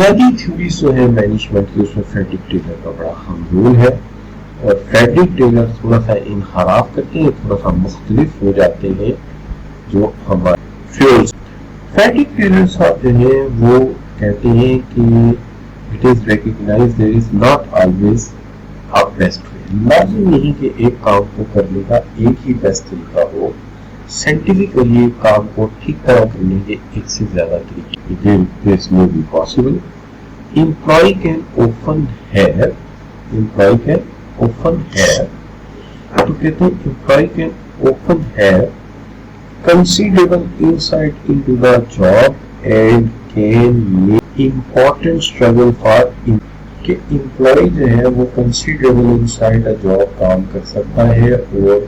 بنیادی تھیوری جو ہے مینجمنٹ کی، اس میں فریڈرک ٹیلر کا بڑا اہم رول ہے، اور فریڈرک ٹیلر تھوڑا سا انحراف کرتے ہیں، تھوڑا سا مختلف ہو جاتے ہیں جو ہمارے فیولز۔ فریڈرک ٹیلر صاحب جو ہے وہ کہتے ہیں کہ it is recognize there is not always a best way, لازم نہیں کہ ایک کام کو کرنے کا ایک ہی بیسٹ طریقہ ہو، سائنٹیفکلی کام کو ٹھیک طرح کرنے کے ایک سے زیادہ طریقے دس میں بھی possible. Employee can open here, employee can open here, تو کہتے ہیں employee can open here considerable insight into the job and can make important struggle for کہ امپلائی جو ہے وہ considerable insight a job کام کر سکتا ہے اور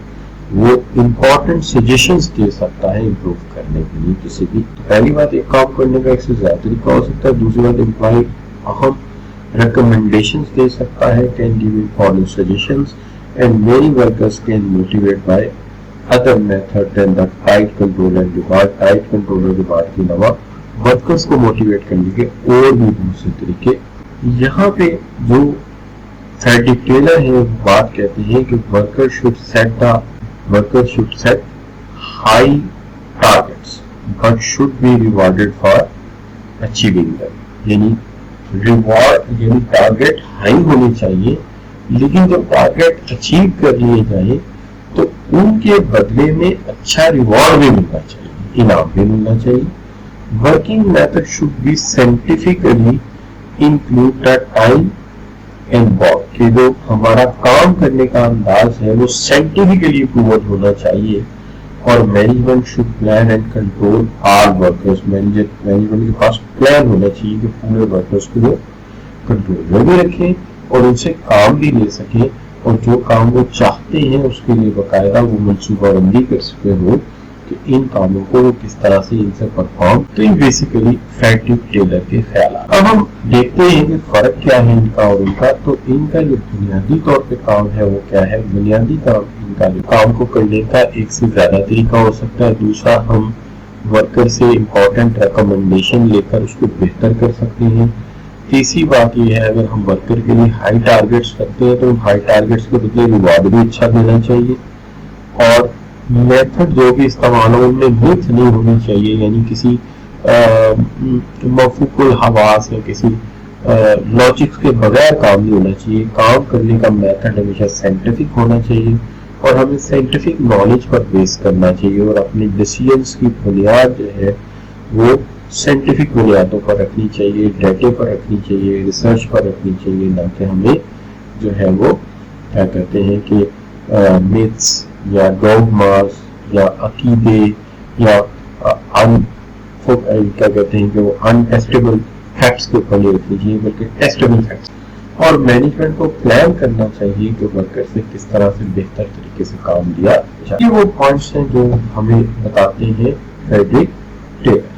وہ امپورٹنٹ سجیشنز دے سکتا ہے امپروو کرنے کے لیے کسی بھی۔ پہلی بات ایک کام کرنے کا ایک سے زیادہ طریقہ ہو سکتا ہے، دوسری بات امپلائی اہم ریکمنڈیشنز دے سکتا ہے، can give important suggestions and many workers can motivate by other method than the tight control and reward۔ tight control اور reward کے علاوہ ورکرز کو موٹیویٹ کرنے کے اور بھی بہت سے طریقے۔ یہاں پہ جو فریڈرک ٹیلر ہے بات کہتے ہیں کہ worker should set high targets but should be rewarded for achieving them، یعنی ریوارڈ یعنی ٹارگیٹ ہائی ہونے چاہیے، لیکن جب ٹارگیٹ اچیو کر لیے جائیں تو ان کے بدلے میں اچھا ریوارڈ بھی ملنا چاہیے، انعام بھی ملنا چاہیے۔ Working method should be scientifically include the time and work, کہ جو ہمارا کام کرنے کا انداز ہے وہ سائنٹیفکلی پروون ہونا چاہیے، اور management should plan and control all workers, management کے پاس پلان ہونا چاہیے کہ پورے ورکرز کو وہ کنٹرول میں بھی رکھیں اور ان سے کام بھی لے سکیں، اور جو کام وہ چاہتے ہیں اس کے لیے باقاعدہ وہ منصوبہ بندی کر سکتے ہو کہ ان کاموں کو وہ کس طرح سے ان سے پرفارم۔ تو یہ بیسیکلی فریڈرک ٹیلر کے خیالات۔ اب ہم دیکھتے ہیں کہ فرق کیا ہے ان کا اور ان کا۔ تو ان کا جو بنیادی طور پہ کام ہے وہ کیا ہے؟ بنیادی کام ان کا جو کام کو کرنے کا ایک سے زیادہ طریقہ ہو سکتا ہے، دوسرا ہم ورکر سے امپورٹنٹ ریکمنڈیشن لے کر اس کو بہتر کر سکتے ہیں، تیسری بات یہ ہے اگر ہم ورکر کے لیے ہائی ٹارگیٹس رکھتے ہیں تو ہائی ٹارگیٹس کے بدلے ریوارڈ بھی اچھا دینا چاہیے، اور میتھڈ جو بھی استعمال ہو ان میں متھ نہیں ہونی چاہیے، یعنی کسی مفہوم الحواس یا کسی لاجکس کے بغیر کام نہیں ہونا چاہیے۔ کام کرنے کا میتھڈ ہمیشہ سائنٹیفک ہونا چاہیے اور ہمیں سائنٹیفک نالج پر بیس کرنا چاہیے، اور اپنی ڈیسیژنس کی بنیاد جو ہے وہ سائنٹیفک بنیادوں پر رکھنی چاہیے، ڈیٹے پر رکھنی چاہیے، ریسرچ پر رکھنی چاہیے، نہ کہ ہمیں جو ہے وہ کیا کہتے ہیں کہ میتھس یا ڈوگماز یا عقیدے یا کیا کہتے ہیں کہ وہ انٹیسٹیبل فیکٹس کے اوپر نہیں رکھنی چاہیے بلکہ ٹیسٹیبل فیکٹس۔ اور مینجمنٹ کو پلان کرنا چاہیے کہ ورکر سے کس طرح سے بہتر طریقے سے کام لیا جائے۔ یہ وہ پوائنٹس ہیں جو ہمیں بتاتے ہیں فریڈرک ٹیلر۔